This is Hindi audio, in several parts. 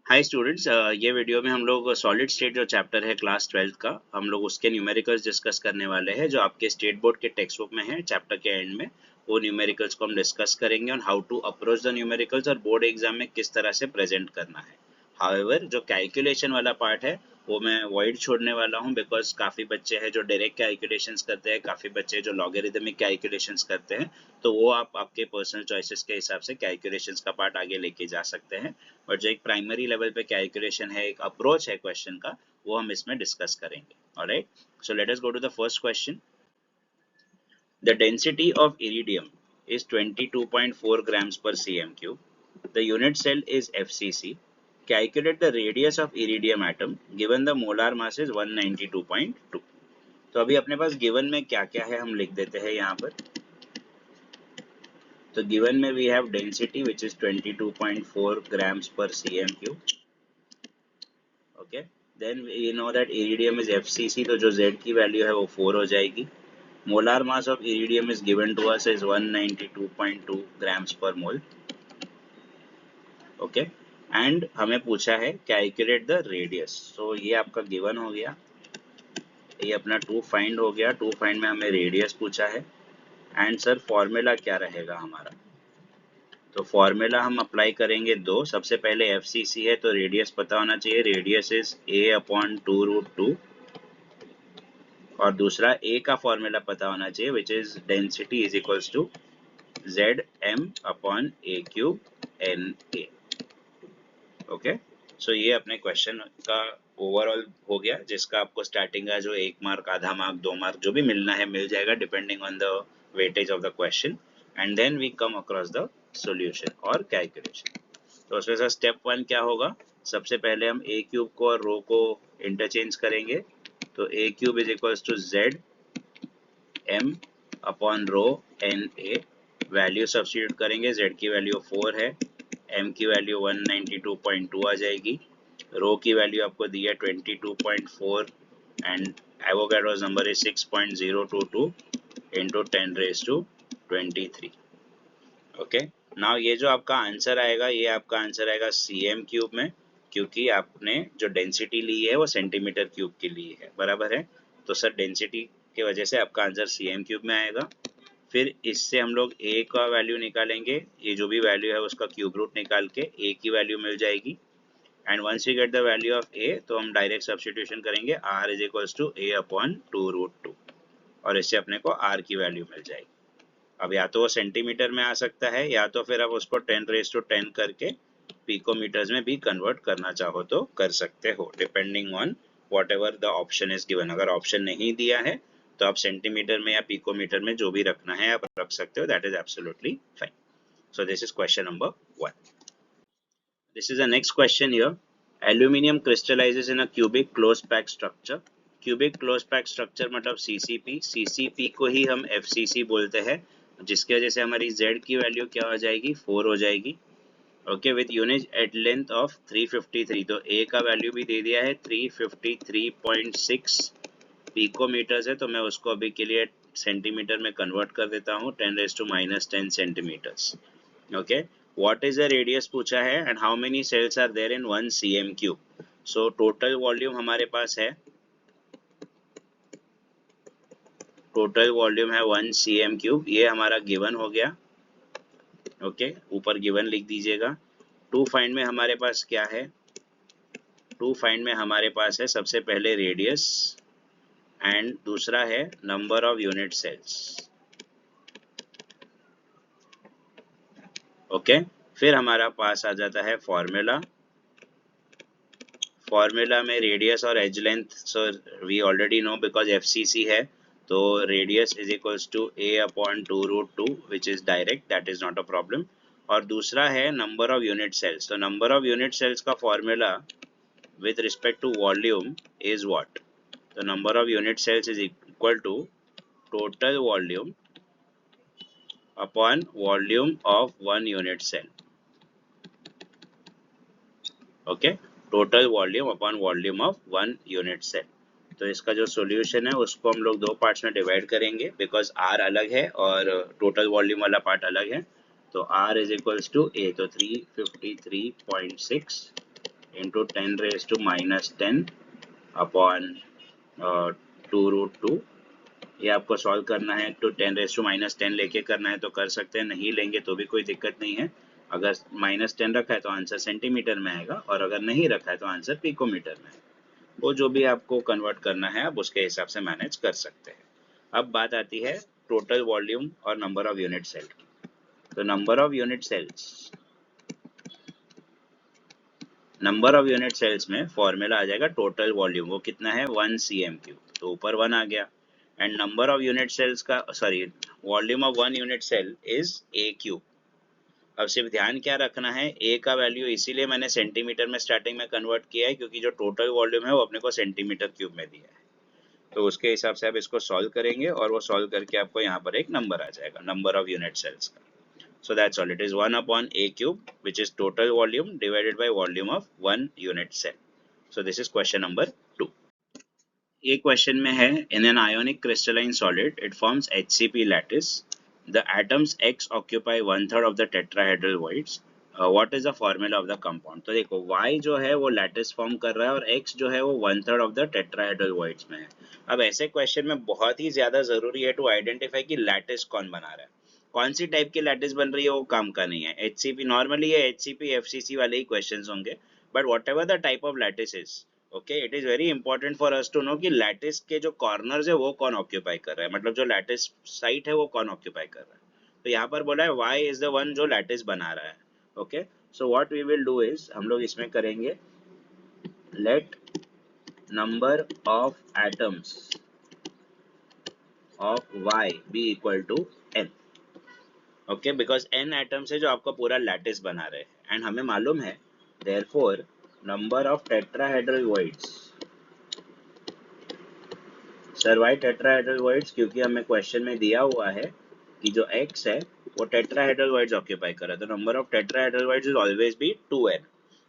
हाय स्टूडेंट्स, ये वीडियो में हम लोग सॉलिड स्टेट जो चैप्टर है क्लास 12th का, हम लोग उसके न्यूमेरिकल्स डिस्कस करने वाले हैं जो आपके स्टेट बोर्ड के टेक्स्ट बुक में है। चैप्टर के एंड में वो न्यूमेरिकल्स को हम डिस्कस करेंगे और how to approach the numericals और बोर्ड एग्जाम में किस तरह से प्रेजेंट करना है। हाउएवर जो कैलकुलेशन वाला पार्ट है वो मैं वॉइड छोड़ने वाला हूँ, बिकॉज काफ़ी बच्चे हैं जो डायरेक्ट कैलकुलेशंस करते हैं, काफ़ी बच्चे जो लॉगरिदमिक कैलकुलेशंस करते हैं, तो वो आप आपके पर्सनल चॉइसेस के हिसाब से कैलकुलेशंस का पार्ट आगे लेके जा सकते हैं। बट जो एक प्राइमरी लेवल पे कैलकुलेशन है, एक अप्रोच है क्वेश्चन का, वो हम इसमें डिस्कस करेंगे। Alright, so let us go to the first question. The density of iridium is 22.4 grams per cm cube. The unit cell is FCC. Calculate the radius of iridium atom given the molar mass is 192.2. तो अभी अपने पास गिवन में क्या क्या है हम लिख देते हैं यहाँ पर। तो गिवन में we have density which is 22.4 grams per cm cube. Okay, then we know that iridium is FCC, तो जो Z की वैल्यू है वो 4 हो जाएगी। Molar mass of iridium is given to us is 192.2 grams per mole. Okay, and हमें पूछा है कैलकुलेट द रेडियस। तो ये आपका गिवन हो गया, ये अपना टू फाइंड हो गया। टू फाइंड में हमें रेडियस पूछा है, एंड सर फॉर्मूला क्या रहेगा हमारा। तो फॉर्मूला हम अप्लाई करेंगे दो। सबसे पहले FCC है तो रेडियस पता होना चाहिए, रेडियस इज a/2√2, और दूसरा a का फॉर्मूला पता होना चाहिए which is density is equals to Zm/a³ okay, so ये अपने क्वेश्चन का ओवरऑल हो गया, जिसका आपको स्टार्टिंग का जो 1 मार्क, आधा मार्क, 2 मार्क जो भी मिलना है मिल जाएगा depending on the weightage of the question. And then we come across the solution और कैलकुलेशन। तो उसमें से स्टेप 1 क्या होगा, सबसे पहले हम a³ को और रो को इंटरचेंज करेंगे। तो a³ is equals to Zm/ρ(NA). Value substitute करेंगे, Z की वैल्यू 4 है, M की वैल्यू 192.2 आ जाएगी, रो की वैल्यू आपको दी है 22.4 and Avogadro's number is 6.022 into 10⁻23। Okay, now ये जो आपका आंसर आएगा, ये आपका आंसर आएगा cm³ में, क्योंकि आपने जो डेंसिटी ली है वो सेंटीमीटर क्यूब की ली है, बराबर है। तो सर डेंसिटी की वजह से आपका आंसर cm³ में आएगा। फिर इससे हम लोग a का वैल्यू निकालेंगे, ये जो भी वैल्यू है उसका क्यूब रूट निकाल के a की वैल्यू मिल जाएगी। And once we get the value of a, तो हम डायरेक्ट सब्स्टिट्यूशन करेंगे, r is equals to a/2√2, और इससे अपने को r की वैल्यू मिल जाएगी। अब या तो वो सेंटीमीटर में आ सकता है, या तो फिर आप उसको 10⁻10 करके पिकोमीटर्स में भी कन्वर्ट करना चाहो तो कर सकते हो, depending on what ever the option is given. अगर ऑप्शन नहीं दिया है तो आप सेंटीमीटर में या पिकोमीटर में जो भी रखना है आप रख सकते हो, that is absolutely fine. So this is question number 1. This is the next question here. Aluminium crystallizes in a cubic closed pack structure. Cubic closed pack structure मतलब CCP, CCP को ही हम FCC बोलते हैं, जिसकी वजह से हमारी Z की वैल्यू क्या हो जाएगी, 4 हो जाएगी। Okay, with unit at length of 353, तो A का वैल्यू भी दे दिया है 353.6 पिकोमीटर्स है, तो मैं उसको अभी के लिए सेंटीमीटर में कन्वर्ट कर देता हूँ, 10⁻10 centimetres. Okay, what is the radius पूछा है and how many cells are there in 1 cm cube. So total volume हमारे पास है, टोटल वॉल्यूम है 1 cm cube, ये हमारा गिवन हो गया। ओके, ऊपर गिवन लिख दीजिएगा। टू फाइंड में हमारे पास क्या है, टू फाइंड में हमारे पास है सबसे पहले रेडियस एंड दूसरा है number of unit cells. Okay, फिर हमारा पास आ जाता है फॉर्मूला। फॉर्मूला में रेडियस और edge length, so we already know because FCC है, तो radius is equals to a/2√2 which is direct, that is not a problem. और दूसरा है नंबर ऑफ यूनिट सेल्स। तो नंबर ऑफ यूनिट सेल्स का formula with respect to volume is what, तो number of unit cells is equal to total volume upon volume of 1 unit cell. Okay, total volume upon volume of 1 unit cell. तो इसका जो सॉल्यूशन है उसको हम लोग दो पार्ट्स में डिवाइड करेंगे, बिकॉज R अलग है और टोटल वॉल्यूम वाला पार्ट अलग है। तो R is equals to A, तो 353.6 इंटू 10⁻⁻10 अपॉन 2√2। ये आपको सॉल्व करना है तो 10⁻⁻10 लेके करना है तो कर सकते हैं, नहीं लेंगे तो भी कोई दिक्कत नहीं है। अगर -10 रखा है तो आंसर सेंटीमीटर में आएगा, और अगर नहीं रखा है तो आंसर पिकोमीटर में आएगा। वो जो भी आपको कन्वर्ट करना है आप उसके हिसाब से मैनेज कर सकते हैं। अब बात आती है टोटल वॉल्यूम और नंबर ऑफ यूनिट सेल की। तो नंबर ऑफ यूनिट सेल्स में फॉर्मूला आ जाएगा टोटल वॉल्यूम, वो कितना है 1 cm3, तो ऊपर 1 आ गया। And number of unit cells का volume of 1 unit cell is a³। अब सिर्फ ध्यान क्या रखना है, a का वैल्यू इसीलिए मैंने सेंटीमीटर में स्टार्टिंग में कन्वर्ट किया है क्योंकि जो टोटल वॉल्यूम है वो अपने को सेंटीमीटर क्यूब में दिया है। तो उसके हिसाब से आप इसको सॉल्व करेंगे और वो सॉल्व करके आपको यहाँ पर एक नंबर आ जाएगा नंबर ऑफ यूनिट सेल्स का। So that's all. It is 1/a³, which is total volume divided by volume of 1 unit cell. So this is question number 2. ये क्वेश्चन में है in an ionic crystalline solid it forms HCP lattice. The atoms X occupy 1/3 of the tetrahedral voids. What is the formula of the compound? तो देखो Y जो है वो लैटिस फॉर्म कर रहा है और X जो है वो 1/3 of the tetrahedral voids में है। अब ऐसे क्वेश्चन में बहुत ही ज्यादा जरूरी है टू आइडेंटिफाई कि लैटिस कौन बना रहा है, कौन सी टाइप की लैटिस बन रही है, वो काम का नहीं है। HCP नॉर्मली ये HCP FCC वाले ही क्वेश्चंस होंगे, but whatever the type of lattice is, okay, it is very important for us to know कि लैटिस के जो कॉर्नर्स है वो कौन ऑक्यूपाई कर रहा है, मतलब जो लैटिस साइट है वो कौन ऑक्यूपाई कर रहा है। तो यहाँ पर बोला है y इज द वन जो लैटिस बना रहा है। Okay, so what we will do is हम लोग इसमें करेंगे let number of atoms of y be equal to n। Okay, because n atoms है जो आपका पूरा लैटिस बना रहे हैं एंड हमें मालूम है therefore number of tetrahedral voids. Sir why tetrahedral voids, क्योंकि हमें क्वेश्चन में दिया हुआ है कि जो x है वो टेट्राहेड्रल वॉइड्स ऑक्यूपाई कर रहा है, तो number of tetrahedral voids is always be 2n।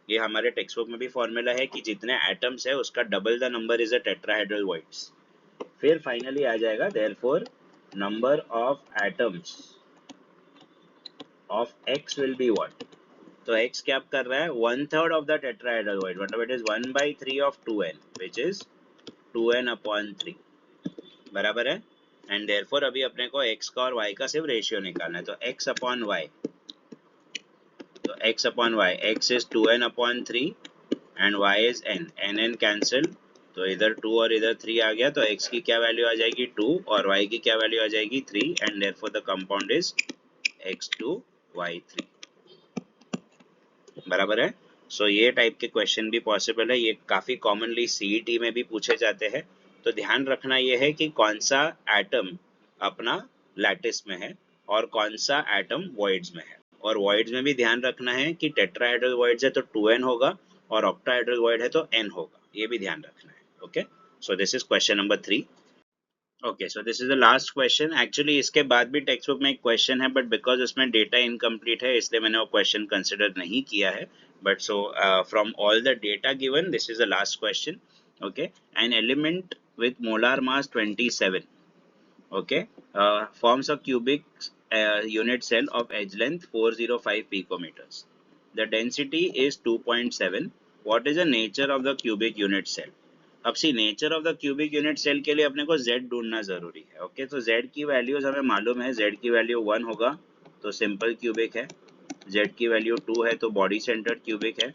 ये हमारे टेक्स्ट बुक में भी फॉर्मूला है कि जितने एटम्स है उसका double the number is a tetrahedral voids. फिर फाइनली आ जाएगा therefore number of atoms of x will be what. तो x क्या कर रहा है 1/3 ऑफ द टेट्राहेड्रल वॉइड, मतलब it is 1/3 of 2n which is 2n/3 बराबर है। एंड देयरफॉर अभी अपने को x का और y का सिर्फ रेशियो निकालना है, तो x अपॉन y, तो x upon y, x is 2n/3 and y is n, n cancel, तो इधर 2 और इधर 3 आ गया, तो x की क्या वैल्यू आ जाएगी 2 और y की क्या वैल्यू आ जाएगी 3 and therefore the compound is x2y3 बराबर है। सो ये टाइप के क्वेश्चन भी पॉसिबल है, ये काफी कॉमनली सीईटी में भी पूछे जाते हैं। तो ध्यान रखना ये है कि कौन सा एटम अपना लैटिस में है और कौन सा एटम वॉइड्स में है, और वॉइड्स में भी ध्यान रखना है कि टेट्राहेड्रल वॉइड्स है तो 2n होगा और ऑक्टाहेड्रल वॉइड है तो n होगा, ये भी ध्यान रखना है। Okay, so this is question number 3। Okay, so this is the last question. Actually इसके बाद भी टेक्स्ट बुक में एक क्वेश्चन है बट बिकॉज उसमें डेटा इनकम्प्लीट है इसलिए मैंने वो क्वेश्चन कंसिडर नहीं किया है। But so from all the data given this is the last question. Okay, an element with molar mass 27 okay forms a cubic unit cell of edge length 405 picometers. The density is 2.7. What is the nature of the cubic unit cell? अब see nature of the cubic unit cell के लिए अपने को z ढूंढना जरूरी है। ओके, तो z की वैल्यूज हमें मालूम है, z की वैल्यू 1 होगा तो सिंपल क्यूबिक है, z की वैल्यू 2 है तो बॉडी सेंटर्ड क्यूबिक है,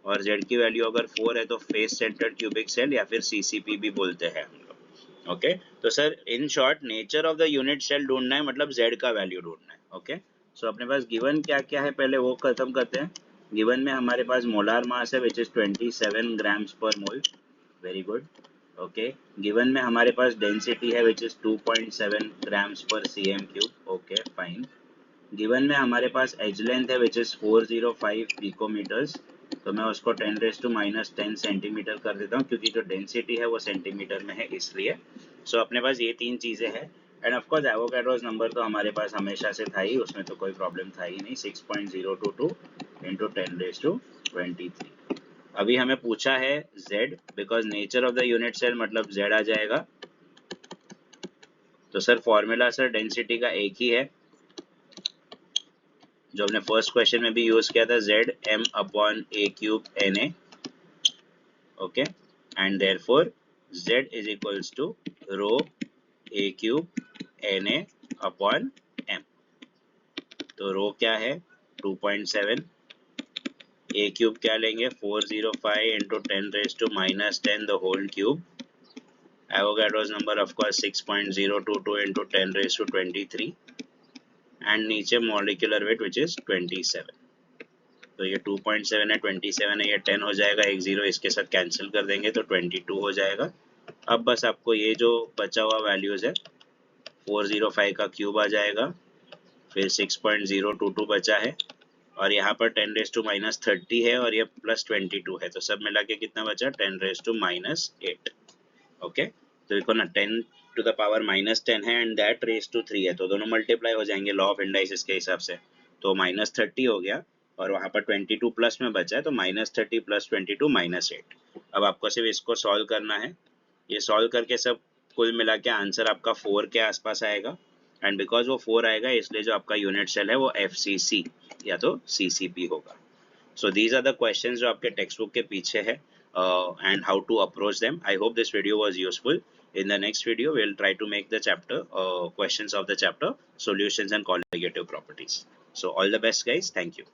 और z की वैल्यू अगर 4 है तो फेस सेंटर्ड क्यूबिक सेल या फिर CCP भी बोलते हैं हम लोग। ओके, तो sir in short nature of the unit cell ढूंढना है, मतलब z का वैल्यू ढूंढना है। ओके, सो अपने पास गिवन क्या क्या है पहले वो खत्म करते हैं। गिवन में हमारे पास मोलार मास है विच इज 27 ग्राम्स पर मोल, वेरी गुड। ओके, गिवन में हमारे पास डेंसिटी है विच इज 2.7 ग्राम्स पर cm3, ओके फाइन। गिवन में हमारे पास एज लेंथ है विच इज 405 पिकोमीटर्स, तो मैं उसको 10⁻⁻10 सेंटीमीटर कर देता हूँ क्योंकि जो डेंसिटी है वो सेंटीमीटर में है इसलिए। सो अपने पास ये तीन चीजें हैं end of course Avogadro's number तो हमारे पास हमेशा से था ही, उसमें तो कोई प्रॉब्लम था ही नहीं, 6.022 इंटू 10⁻23। अभी हमें पूछा है z, because nature of the unit cell मतलब z आ जाएगा। तो सर फॉर्मूला सर डेंसिटी का एक ही है जो हमने फर्स्ट क्वेश्चन में भी यूज किया था, z m/a³ Na। okay, and therefore Z is equals to rho a cube na upon m. तो रो क्या है 2.7, ए क्यूब क्या लेंगे 405 into 10 raised to minus 10 the whole cube. Avogadro's number of course 6.022 into 10 raised to 23 and नीचे molecular weight which is 27. तो ये 2.7 है 27 है, ये 10 हो जाएगा, एक जीरो इसके साथ कैंसिल कर देंगे तो 22 हो जाएगा. अब बस आपको ये जो बचा हुआ वैल्यूज है 405 का क्यूब आ जाएगा, फिर 6.022 बचा है और यहाँ पर 10 रेज टू माइनस 30 है और ये प्लस 22 है, तो सब मिला के कितना बचा 10 रेज टू माइनस 8. ओके, तो देखो ना 10 टू द पावर माइनस 10 है एंड दैट रेज टू 3 है, तो दोनों मल्टीप्लाई हो जाएंगे लॉ ऑफ इंडाइसिस के हिसाब से, तो माइनस 30 हो गया और वहाँ पर 22 प्लस में बचा है, तो माइनस 30 प्लस 22 माइनस 8. अब आपको सिर्फ इसको सॉल्व करना है, ये सॉल्व करके सब कुल मिला के आंसर आपका 4 के आसपास आएगा एंड बिकॉज वो 4 आएगा इसलिए जो आपका यूनिट सेल है वो FCC या तो CCP होगा. So these are the questions जो आपके टेक्स्ट बुक के पीछे है and how to approach them. I hope this video was useful. In the next video we'll try to make the chapter questions of the chapter solutions and colligative properties. So all the best guys, thank you.